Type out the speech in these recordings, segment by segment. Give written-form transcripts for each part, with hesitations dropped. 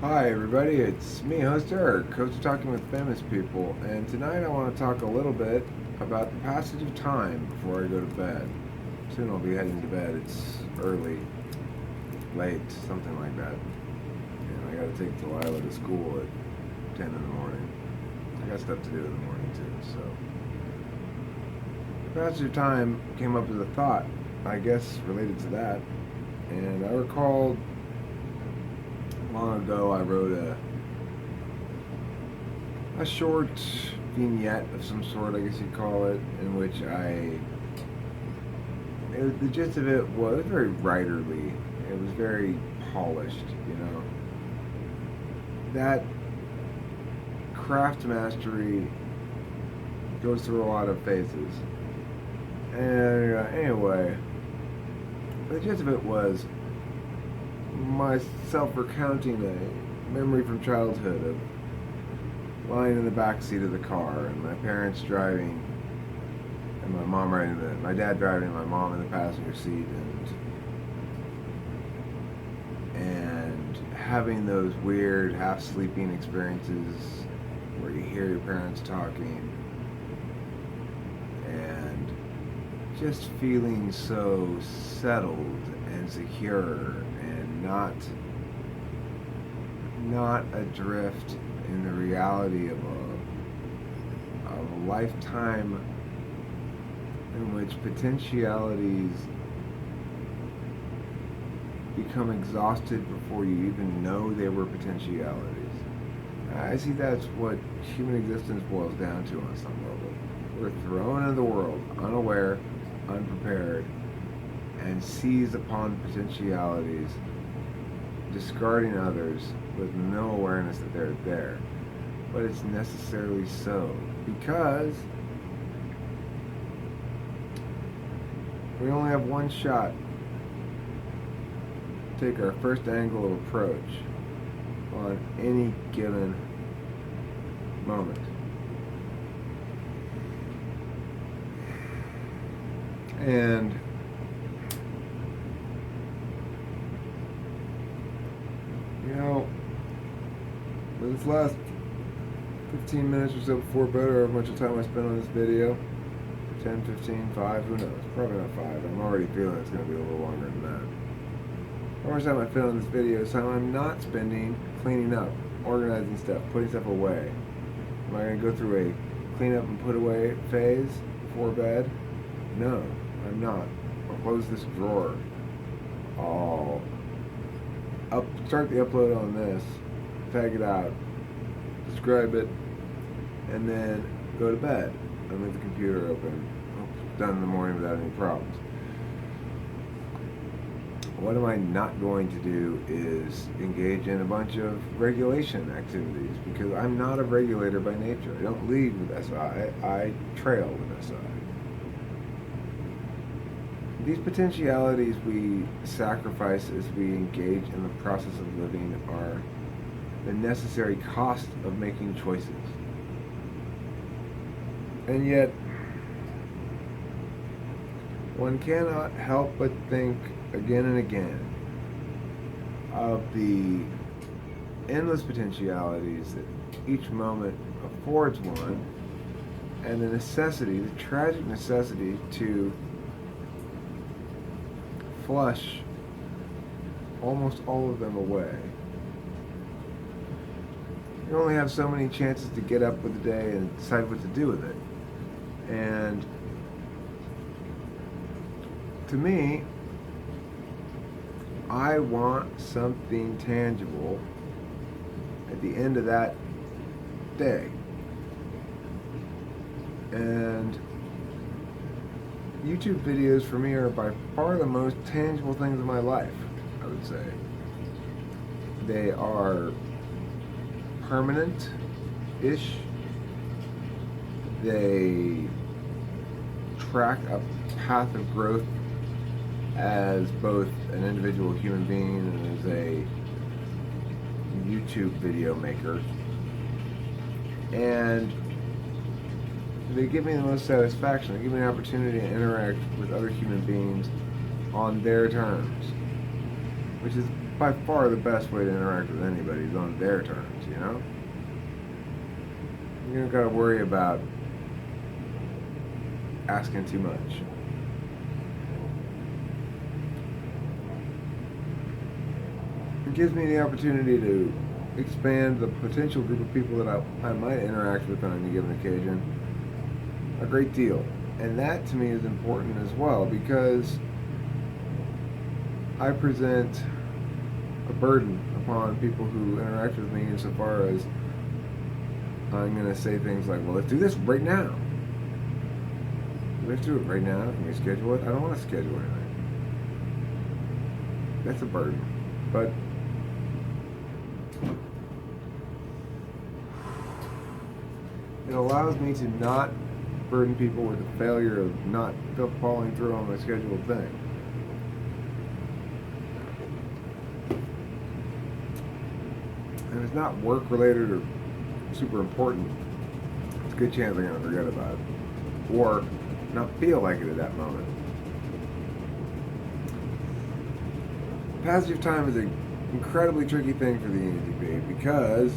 Hi everybody, it's me, host Eric, host of Talking with Famous People, and tonight I want to talk a little bit about the passage of time before I go to bed. Soon I'll be heading to bed. It's early, late, something like that. And I gotta take Delilah to school at 10 in the morning. I got stuff to do in the morning too, so. The passage of time came up as a thought, I guess, related to that. And I recalled long ago I wrote a short vignette of some sort, I guess you'd call it, in which the gist of it was very writerly. It was very polished, you know. That craft mastery goes through a lot of phases. And anyway, the gist of it was myself recounting a memory from childhood of lying in the back seat of the car and my parents driving and my dad driving and my mom in the passenger seat and having those weird half sleeping experiences where you hear your parents talking and just feeling so settled and secure and not adrift in the reality of a lifetime in which potentialities become exhausted before you even know they were potentialities. I see that's what human existence boils down to on some level. We're thrown into the world unaware, unprepared, and seize upon potentialities, discarding others with no awareness that they're there. But it's necessarily so because we only have one shot to take our first angle of approach on any given moment. And you know, for this last 15 minutes or so before bed, or how much time I spent on this video, 10, 15, 5, who knows, probably not 5, I'm already feeling it's going to be a little longer than that. How much time I spend on this video is time I'm not spending cleaning up, organizing stuff, putting stuff away. Am I going to go through a clean up and put away phase before bed? No, I'm not. I'll close this drawer. I'll start the upload on this, tag it out, describe it, and then go to bed and leave the computer open. Done in the morning without any problems. What am I not going to do is engage in a bunch of regulation activities because I'm not a regulator by nature. I don't lead with SI, I trail with SI. These potentialities we sacrifice as we engage in the process of living are the necessary cost of making choices. And yet, one cannot help but think again and again of the endless potentialities that each moment affords one and the necessity, the tragic necessity to flush almost all of them away. You only have so many chances to get up with the day and decide what to do with it. And to me, I want something tangible at the end of that day. And YouTube videos for me are by far the most tangible things in my life, I would say. They are permanent-ish. They track a path of growth as both an individual human being and as a YouTube video maker. And they give me the most satisfaction. They give me an opportunity to interact with other human beings on their terms, which is by far the best way to interact with anybody is on their terms, you know? You don't gotta worry about asking too much. It gives me the opportunity to expand the potential group of people that I might interact with on any given occasion a great deal. And that to me is important as well, because I present a burden upon people who interact with me insofar as I'm going to say things like, well, let's do this right now. Let's do it right now. Can we schedule it? I don't want to schedule anything. That's a burden. But it allows me to not burden people with the failure of not following through on my scheduled thing. And if it's not work related or super important, it's a good chance I'm going to forget about it or not feel like it at that moment. Passage of time is an incredibly tricky thing for the ENTP, because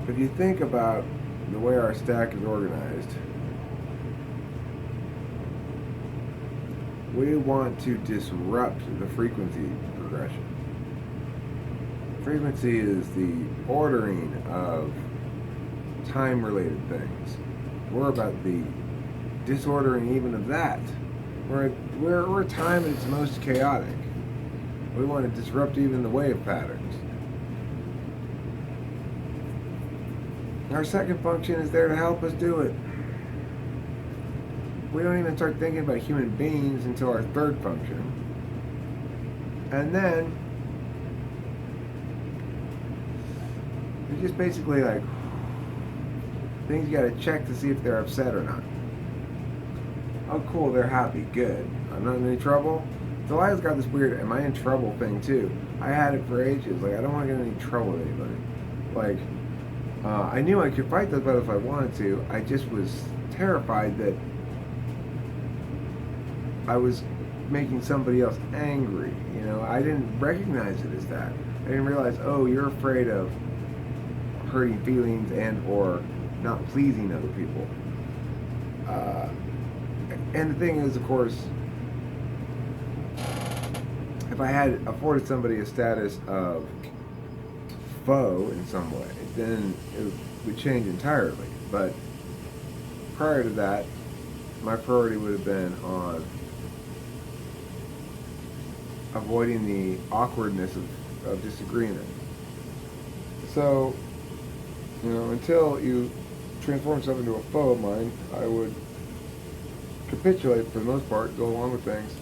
if you think about the way our stack is organized, we want to disrupt the frequency progression. Frequency is the ordering of time-related things. We're about the disordering even of that. We're time at its most chaotic. We want to disrupt even the wave patterns. Our second function is there to help us do it. We don't even start thinking about human beings until our third function. And then it's just basically like things you gotta check to see if they're upset or not. Oh cool, they're happy, good. I'm not in any trouble. So I got this weird am I in trouble thing too. I had it for ages. Like I don't want to get in any trouble with anybody. Like I knew I could fight those battles if I wanted to. I just was terrified that I was making somebody else angry. You know, I didn't recognize it as that. I didn't realize, oh, you're afraid of hurting feelings and or not pleasing other people. And the thing is, of course, if I had afforded somebody a status of foe in some way, then it would change entirely. But prior to that, my priority would have been on avoiding the awkwardness of disagreement. So, you know, until you transform something into a foe of mine, I would capitulate for the most part, go along with things.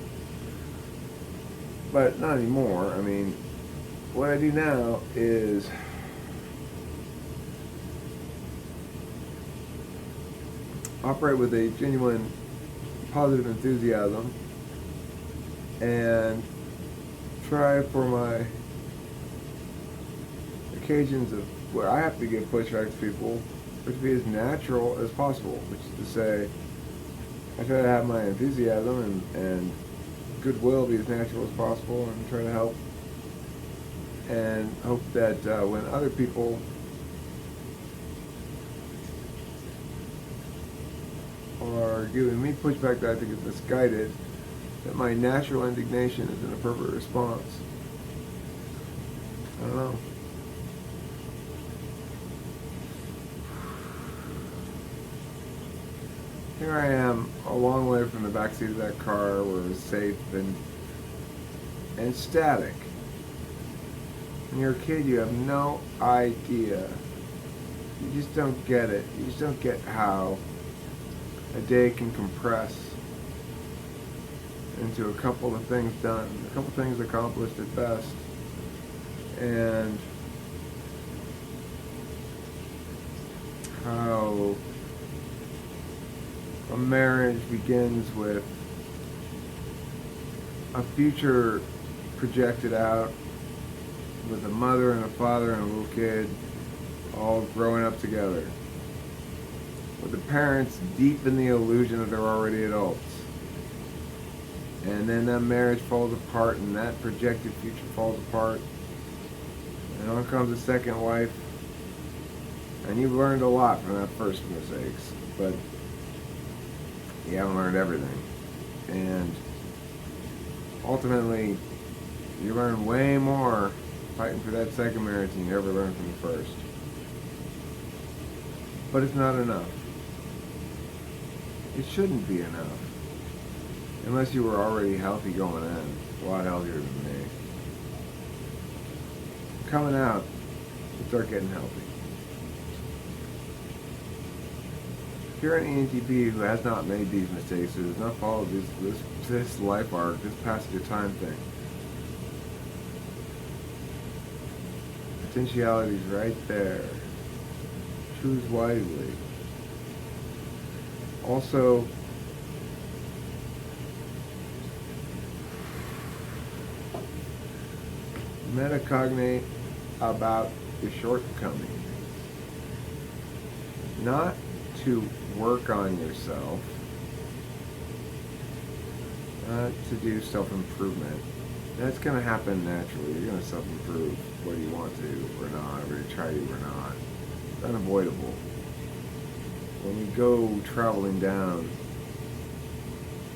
But not anymore. I mean, what I do now is operate with a genuine positive enthusiasm and try for my occasions of where I have to give pushback to people for it to be as natural as possible, which is to say I try to have my enthusiasm and goodwill be as natural as possible and try to help and hope that when other people are giving me pushback that I think is misguided, that my natural indignation is an appropriate response. I don't know. Here I am, a long way from the backseat of that car where it was safe and static. When you're a kid, you have no idea. You just don't get it. You just don't get how a day can compress into a couple of things done, a couple things accomplished at best, and how a marriage begins with a future projected out with a mother and a father and a little kid all growing up together, with the parents deep in the illusion that they're already adults. And then that marriage falls apart, and that projected future falls apart. And on comes a second wife. And you've learned a lot from that first mistakes, but you haven't learned everything. And ultimately, you learn way more fighting for that second marriage than you ever learned from the first. But it's not enough. It shouldn't be enough. Unless you were already healthy going in. A lot healthier than me. Coming out, you start getting healthy. If you're an ENTP who has not made these mistakes, who has not followed this life arc, this passage of time thing, potentiality's right there. Choose wisely. Also, metacognate about your shortcomings. Not to work on yourself, not to do self-improvement. That's going to happen naturally. You're going to self-improve whether you want to or not, whether you try to or not. It's unavoidable. When we go traveling down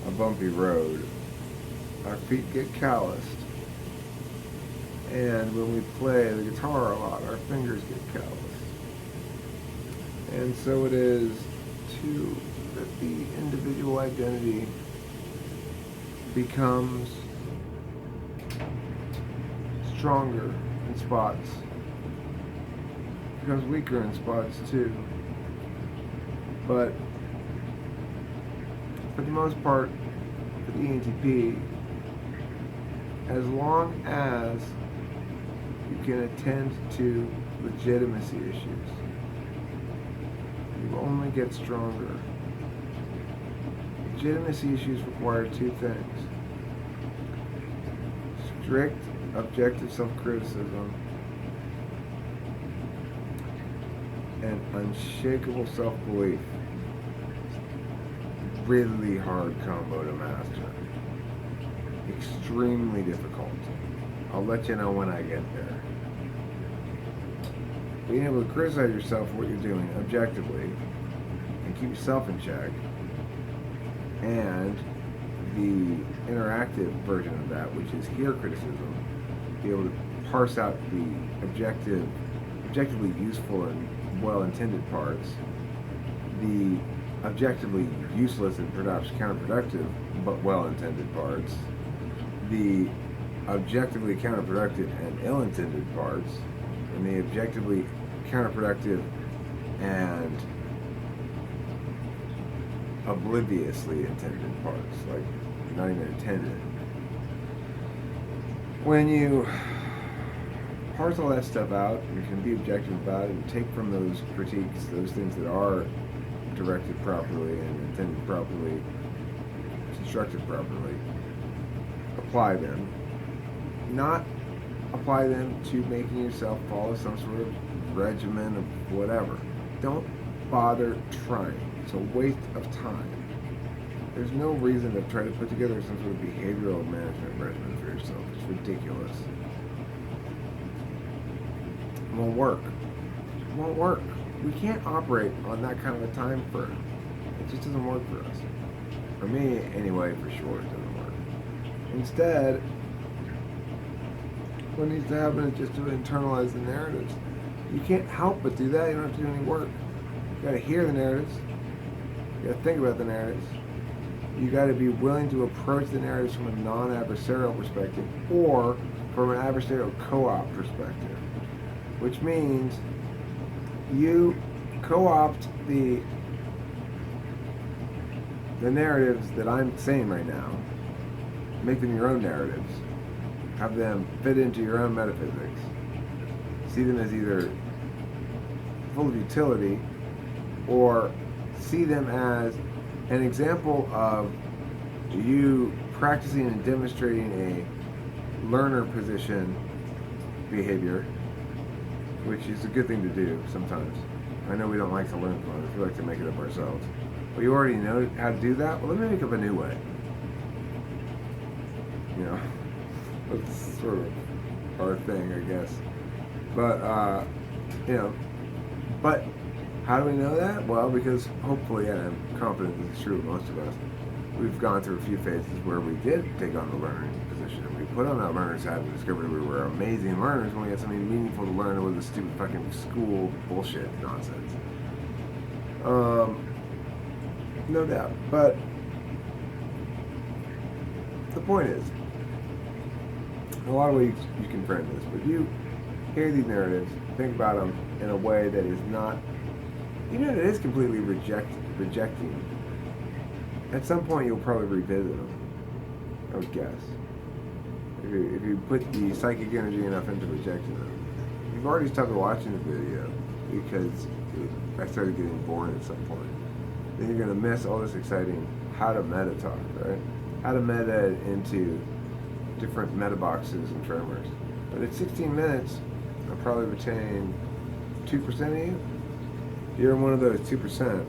a bumpy road, our feet get calloused. And when we play the guitar a lot, our fingers get calloused. And so it is too that the individual identity becomes stronger in spots, becomes weaker in spots too. But for the most part, for the ENTP, as long as you can attend to legitimacy issues, you only get stronger. Legitimacy issues require two things: strict, objective self-criticism and unshakable self-belief. Really hard combo to master. Extremely difficult. I'll let you know when I get there. Being able to criticize yourself for what you're doing objectively and keep yourself in check, and the interactive version of that, which is hear criticism, be able to parse out the objectively useful and well-intended parts, the objectively useless and perhaps counterproductive but well-intended parts, the objectively counterproductive and ill-intended parts, and the objectively counterproductive and obliviously intended parts, like not even intended. When you parse all that stuff out and can be objective about it and take from those critiques those things that are directed properly and intended properly, constructed properly, apply them. Not apply them to making yourself follow some sort of regimen of whatever. Don't bother trying. It's a waste of time. There's no reason to try to put together some sort of behavioral management regimen for yourself. It's ridiculous. It won't work. It won't work. We can't operate on that kind of a time frame. It just doesn't work for us. For me, anyway, for sure, it doesn't work. Instead, what needs to happen is just to internalize the narratives. You can't help but do that. You don't have to do any work. You gotta hear the narratives. You gotta think about the narratives. You gotta be willing to approach the narratives from a non-adversarial perspective or from an adversarial co-op perspective. Which means you co-opt the narratives that I'm saying right now, make them your own narratives, have them fit into your own metaphysics, see them as either full of utility or see them as an example of you practicing and demonstrating a learner position behavior, which is a good thing to do sometimes. I know we don't like to learn from others, we like to make it up ourselves. Well, you already know how to do that? Well, let me make up a new way. you know. That's sort of our thing, I guess. But, you know, but how do we know that? Well, because hopefully, and I'm confident this is true of most of us, we've gone through a few phases where we did take on the learning position. We put on that learner's hat and discovered we were amazing learners when we had something meaningful to learn with the stupid fucking school bullshit nonsense. No doubt. But the point is, in a lot of ways you can frame this, but you hear these narratives, think about them in a way that is not, even if it is completely rejecting, at some point you'll probably revisit them, I would guess. If you put the psychic energy enough into rejecting them. You've already stopped watching the video because I started getting bored at some point. Then you're going to miss all this exciting how to meta talk, right? How to meta into different meta boxes and tremors. But at 16 minutes, I'll probably retain 2% of you. If you're in one of those 2%,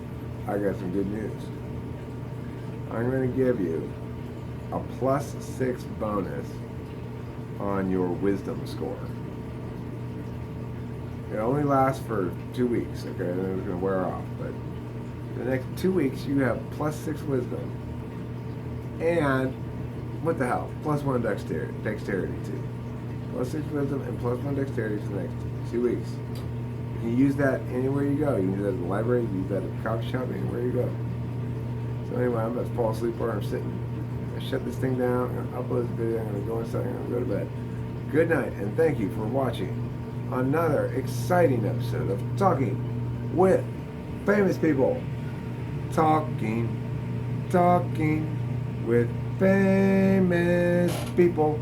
I got some good news. I'm going to give you a +6 bonus on your wisdom score. It only lasts for 2 weeks, okay? Then it's going to wear off. But the next 2 weeks, you have +6 wisdom. And, what the hell, +1 dexterity too. +6 wisdom and +1 dexterity for the next 2 weeks. You can use that anywhere you go. You can use that at the library, you can use that at the coffee shop, anywhere you go. So anyway, I'm about to fall asleep where I'm sitting. I shut this thing down, I'm going to upload this video, I'm going to go inside, I'm going to go to bed. Good night, and thank you for watching another exciting episode of Talking with Famous People. Talking with famous people.